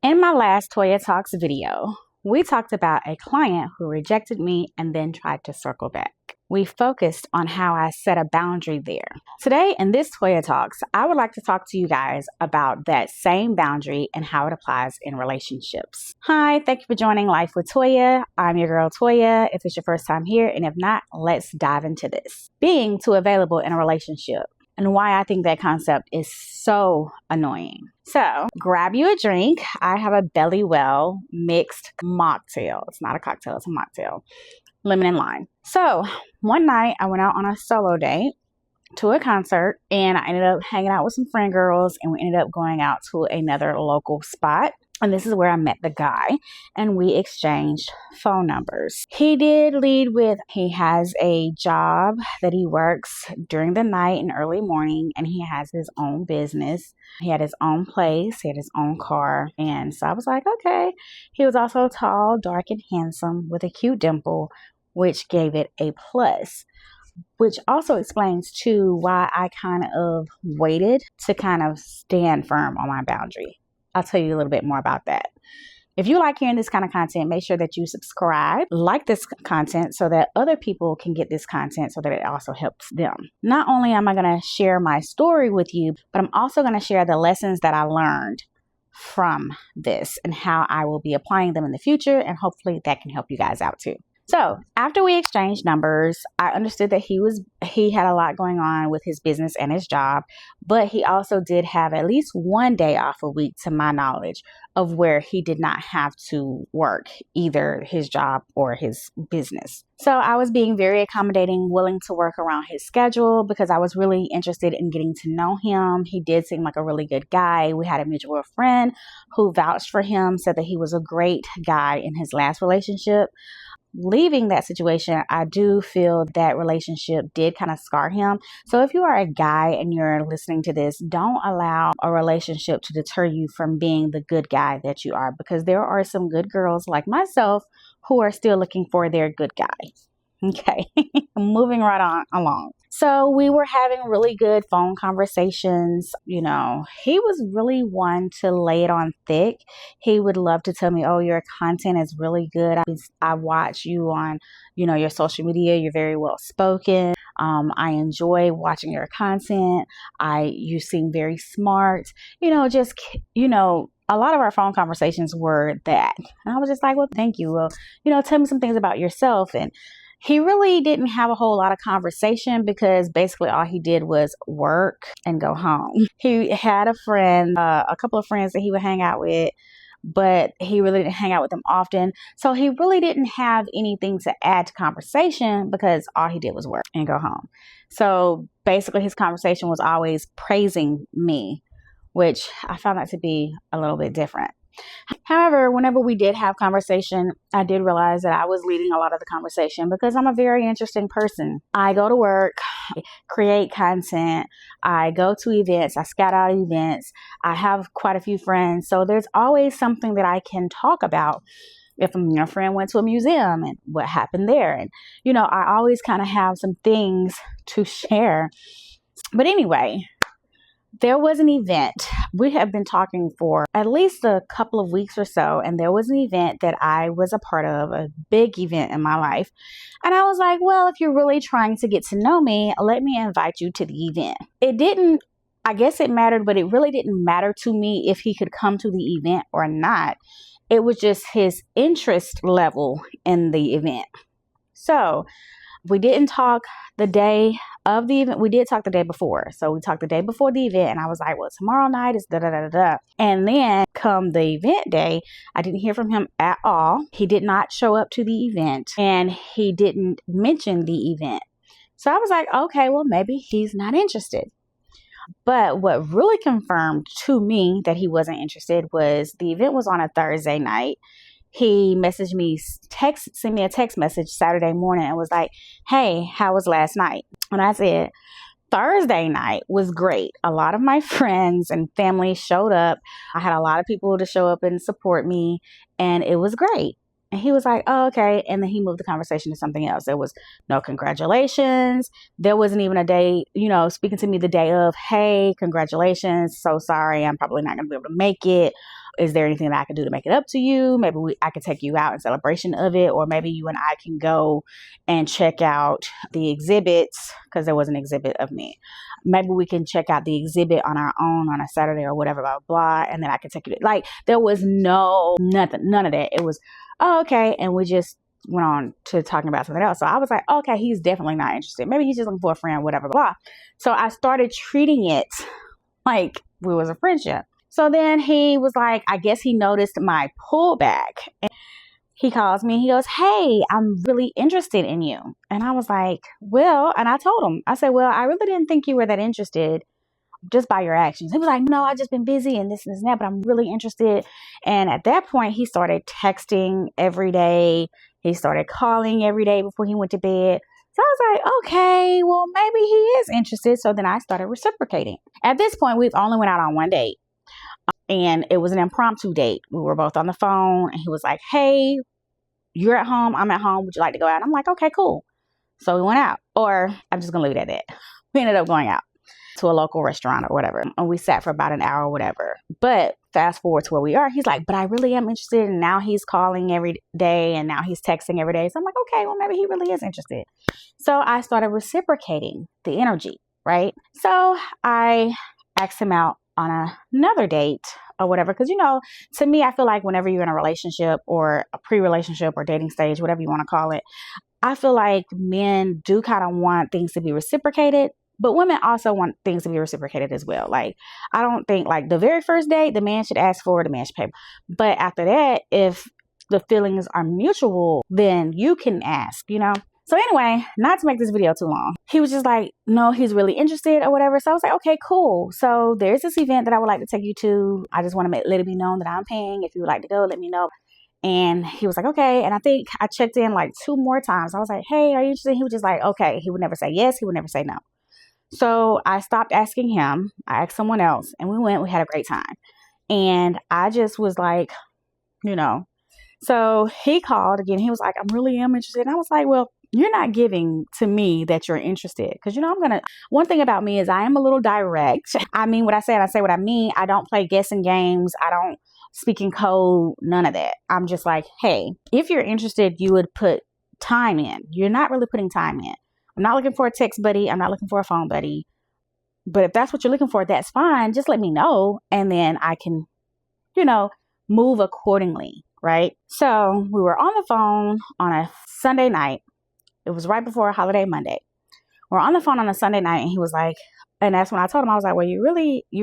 In my last Toya Talks video, we talked about a client who rejected me and then tried to circle back. We focused on how I set a boundary there. Today in this Toya Talks, I would like to talk to you guys about that same boundary and how it applies in relationships. Hi, thank you for joining Life with Toya. I'm your girl Toya. If it's your first time here, and if not, let's dive into this. Being too available in a relationship, and why I think that concept is so annoying. So grab you a drink. I have a Belly Well mixed mocktail. It's not a cocktail, it's a mocktail. Lemon and lime. So one night I went out on a solo date to a concert, and I ended up hanging out with some friend girls, and we ended up going out to another local spot. And this is where I met the guy, and we exchanged phone numbers. He did lead with he has a job that he works during the night and early morning, and he has his own business. He had his own place, he had his own car. And so I was like, okay. He was also tall, dark, and handsome with a cute dimple, which gave it a plus. Which also explains too why I kind of waited to kind of stand firm on my boundary. I'll tell you a little bit more about that. If you like hearing this kind of content, make sure that you subscribe, like this content so that other people can get this content so that it also helps them. Not only am I going to share my story with you, but I'm also going to share the lessons that I learned from this and how I will be applying them in the future. And hopefully that can help you guys out too. So after we exchanged numbers, I understood that he had a lot going on with his business and his job, but he also did have at least one day off a week, to my knowledge, of where he did not have to work either his job or his business. So I was being very accommodating, willing to work around his schedule because I was really interested in getting to know him. He did seem like a really good guy. We had a mutual friend who vouched for him, said that he was a great guy in his last relationship. Leaving that situation, I do feel that relationship did kind of scar him. So if you are a guy and you're listening to this, don't allow a relationship to deter you from being the good guy that you are, because there are some good girls like myself who are still looking for their good guy. Okay, moving right on along. So we were having really good phone conversations. You know, he was really one to lay it on thick. He would love to tell me, oh, your content is really good. I watch you on, your social media. You're very well spoken. I enjoy watching your content. You seem very smart. A lot of our phone conversations were that. And I was just like, well, thank you. Well, tell me some things about yourself. And he really didn't have a whole lot of conversation because basically all he did was work and go home. He had a couple of friends that he would hang out with, but he really didn't hang out with them often. So he really didn't have anything to add to conversation because all he did was work and go home. So basically his conversation was always praising me, which I found that to be a little bit different. However, whenever we did have conversation, I did realize that I was leading a lot of the conversation because I'm a very interesting person. I go to work, create content, I go to events, I scout out events, I have quite a few friends. So there's always something that I can talk about. If a friend went to a museum and what happened there. And, I always kind of have some things to share. But anyway, there was an event. We have been talking for at least a couple of weeks or so, and there was an event that I was a part of, a big event in my life. And I was like, well, if you're really trying to get to know me, let me invite you to the event. I guess it mattered, but it really didn't matter to me if he could come to the event or not. It was just his interest level in the event. So we didn't talk the day of the event. We did talk the day before. So we talked the day before the event, and I was like, well, tomorrow night is da-da-da-da-da. And then come the event day, I didn't hear from him at all. He did not show up to the event, and he didn't mention the event. So I was like, okay, well, maybe he's not interested. But what really confirmed to me that he wasn't interested was the event was on a Thursday night. He messaged me, sent me a text message Saturday morning and was like, hey, how was last night? And I said, Thursday night was great. A lot of my friends and family showed up. I had a lot of people to show up and support me, and it was great. And he was like, oh, okay. And then he moved the conversation to something else. There was no congratulations. There wasn't even a day, speaking to me the day of, hey, congratulations. So sorry. I'm probably not going to be able to make it. Is there anything that I can do to make it up to you? Maybe I could take you out in celebration of it, or maybe you and I can go and check out the exhibits, because there was an exhibit of me. Maybe we can check out the exhibit on our own on a Saturday or whatever, blah, blah, and then I can take you to, like, there was none of that. It was, oh, okay. And we just went on to talking about something else. So I was like, okay, he's definitely not interested. Maybe he's just looking for a friend, whatever, blah. So I started treating it like we was a friendship. So then he was like, I guess he noticed my pullback. And he calls me, he goes, hey, I'm really interested in you. And I was like, well, and I told him, I said, well, I really didn't think you were that interested just by your actions. He was like, no, I've just been busy and this and that, but I'm really interested. And at that point, he started texting every day. He started calling every day before he went to bed. So I was like, okay, well, maybe he is interested. So then I started reciprocating. At this point, we've only went out on one date. And it was an impromptu date. We were both on the phone and he was like, hey, you're at home, I'm at home. Would you like to go out? I'm like, okay, cool. So we went out, or I'm just going to leave it at that. We ended up going out to a local restaurant or whatever. And we sat for about an hour or whatever. But fast forward to where we are, he's like, but I really am interested. And now he's calling every day and now he's texting every day. So I'm like, okay, well, maybe he really is interested. So I started reciprocating the energy, right? So I asked him out on another date or whatever. Because, to me, I feel like whenever you're in a relationship or a pre-relationship or dating stage, whatever you want to call it, I feel like men do kind of want things to be reciprocated, but women also want things to be reciprocated as well. Like, I don't think like the very first date, the man should ask for it, the man should pay. But after that, if the feelings are mutual, then you can ask, So anyway, not to make this video too long, he was just like, no, he's really interested or whatever. So I was like, okay, cool. So there's this event that I would like to take you to. I just want to let it be known that I'm paying. If you would like to go, let me know. And he was like, okay. And I think I checked in like 2 more times. I was like, hey, are you interested? He was just like, okay. He would never say yes. He would never say no. So I stopped asking him. I asked someone else and we went. We had a great time. And I just was like, So he called again. He was like, I really am interested. And I was like, well, you're not giving to me that you're interested. Because, one thing about me is I am a little direct. I mean what I say and I say what I mean. I don't play guessing games. I don't speak in code, none of that. I'm just like, hey, if you're interested, you would put time in. You're not really putting time in. I'm not looking for a text buddy. I'm not looking for a phone buddy. But if that's what you're looking for, that's fine. Just let me know. And then I can, move accordingly. Right. So we were on the phone on a Sunday night. It was right before a holiday Monday. We're on the phone on a Sunday night and he was like, and that's when I told him, I was like, well, you're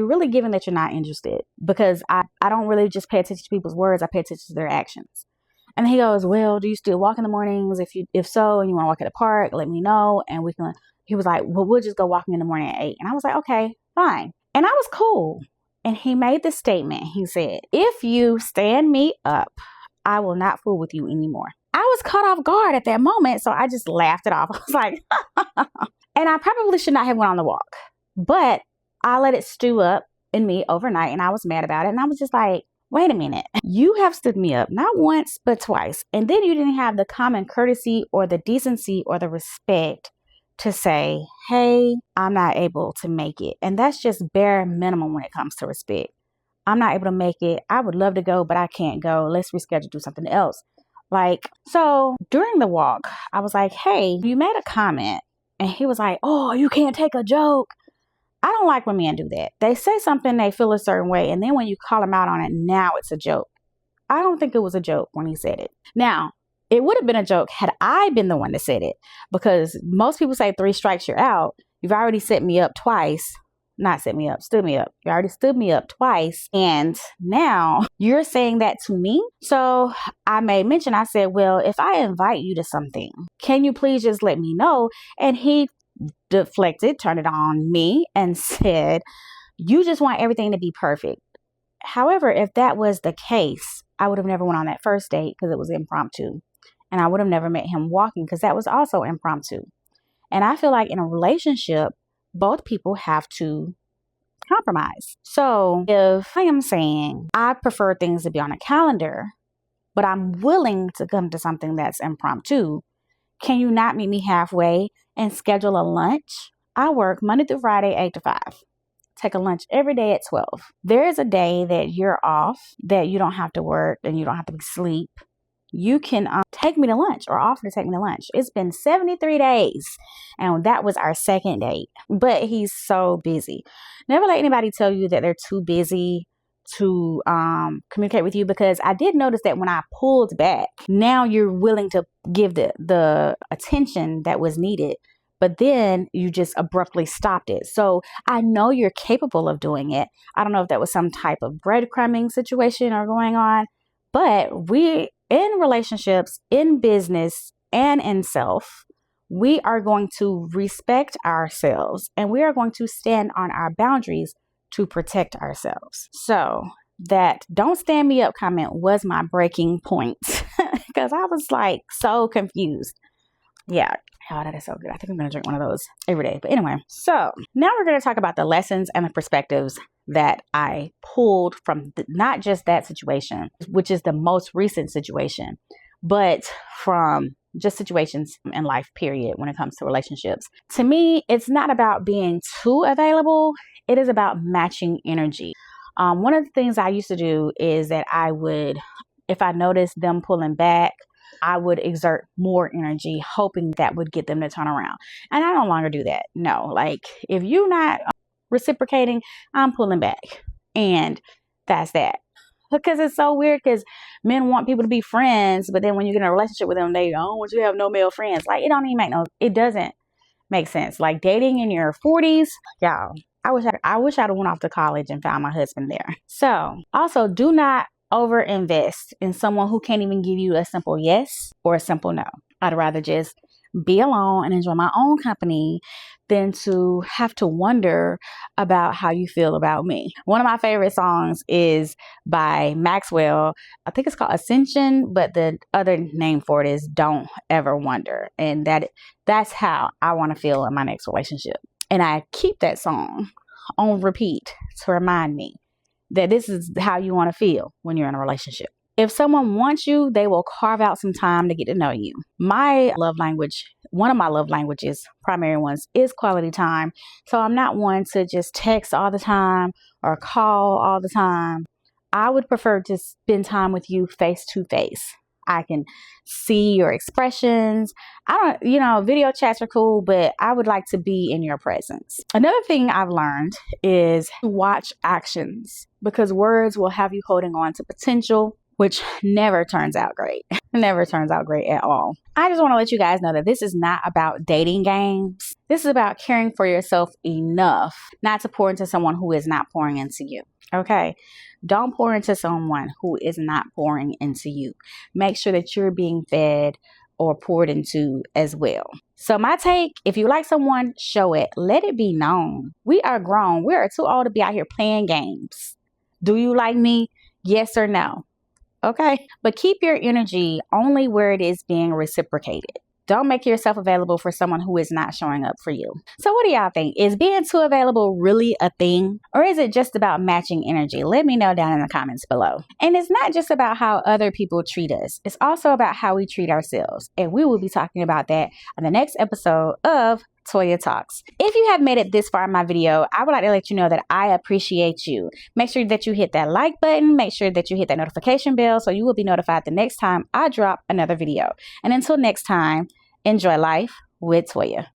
really giving that you're not interested, because I don't really just pay attention to people's words. I pay attention to their actions. And he goes, well, do you still walk in the mornings? If so, and you want to walk at the park, let me know. And he was like, well, we'll just go walking in the morning at 8. And I was like, okay, fine. And I was cool. And he made this statement. He said, if you stand me up, I will not fool with you anymore. I was caught off guard at that moment. So I just laughed it off. I was like, and I probably should not have went on the walk, but I let it stew up in me overnight and I was mad about it. And I was just like, wait a minute, you have stood me up not once, but twice. And then you didn't have the common courtesy or the decency or the respect to say, hey, I'm not able to make it. And that's just bare minimum when it comes to respect. I'm not able to make it. I would love to go, but I can't go. Let's reschedule, do something else. So during the walk, I was like, hey, you made a comment. And he was like, oh, you can't take a joke. I don't like when men do that. They say something, they feel a certain way. And then when you call them out on it, now it's a joke. I don't think it was a joke when he said it. Now, it would have been a joke had I been the one that said it, because most people say 3 strikes, you're out. You've already set me up twice. Not set me up, stood me up. You already stood me up twice. And now you're saying that to me. So I made mention, I said, well, if I invite you to something, can you please just let me know? And he deflected, turned it on me and said, you just want everything to be perfect. However, if that was the case, I would have never went on that first date because it was impromptu. And I would have never met him walking because that was also impromptu. And I feel like in a relationship, both people have to compromise. So if I am saying I prefer things to be on a calendar, but I'm willing to come to something that's impromptu, can you not meet me halfway and schedule a lunch? I work Monday through Friday, 8 to 5. take a lunch every day at 12. There is a day that you're off, that you don't have to work and you don't have to sleep. You can take me to lunch or offer to take me to lunch. It's been 73 days and that was our second date, but he's so busy. Never let anybody tell you that they're too busy to communicate with you, because I did notice that when I pulled back, now you're willing to give the attention that was needed, but then you just abruptly stopped it. So I know you're capable of doing it. I don't know if that was some type of breadcrumbing situation or going on, but we, in relationships, in business, and in self, we are going to respect ourselves and we are going to stand on our boundaries to protect ourselves. So that "don't stand me up" comment was my breaking point because I was like so confused. Yeah. Oh, that is so good. I think I'm going to drink one of those every day. But anyway, so now we're going to talk about the lessons and the perspectives that I pulled from not just that situation, which is the most recent situation, but from just situations in life, period, when it comes to relationships. To me, it's not about being too available. It is about matching energy. One of the things I used to do is that I would, if I noticed them pulling back, I would exert more energy, hoping that would get them to turn around. And I no longer do that. No, like if you're not reciprocating, I'm pulling back. And that's that. Because it's so weird, because men want people to be friends, but then when you get in a relationship with them, they don't want you to have no male friends. Like it doesn't make sense. Like dating in your 40s, y'all, I wish I'd have went off to college and found my husband there. So also, do not overinvest in someone who can't even give you a simple yes or a simple no. I'd rather just be alone and enjoy my own company than to have to wonder about how you feel about me. One of my favorite songs is by Maxwell. I think it's called Ascension, but the other name for it is Don't Ever Wonder. And that's how I want to feel in my next relationship. And I keep that song on repeat to remind me that this is how you want to feel when you're in a relationship. If someone wants you, they will carve out some time to get to know you. My love language, one of my love languages, primary ones, is quality time. So I'm not one to just text all the time or call all the time. I would prefer to spend time with you face to face. I can see your expressions. Video chats are cool, but I would like to be in your presence. Another thing I've learned is to watch actions, because words will have you holding on to potential, which never turns out great. Never turns out great at all. I just want to let you guys know that this is not about dating games. This is about caring for yourself enough not to pour into someone who is not pouring into you. Okay? Don't pour into someone who is not pouring into you. Make sure that you're being fed or poured into as well. So my take, if you like someone, show it. Let it be known. We are grown. We are too old to be out here playing games. Do you like me? Yes or no? Okay? But keep your energy only where it is being reciprocated. Don't make yourself available for someone who is not showing up for you. So what do y'all think? Is being too available really a thing? Or is it just about matching energy? Let me know down in the comments below. And it's not just about how other people treat us. It's also about how we treat ourselves. And we will be talking about that on the next episode of Toya Talks. If you have made it this far in my video, I would like to let you know that I appreciate you. Make sure that you hit that like button. Make sure that you hit that notification bell so you will be notified the next time I drop another video. And until next time, enjoy life with Toya.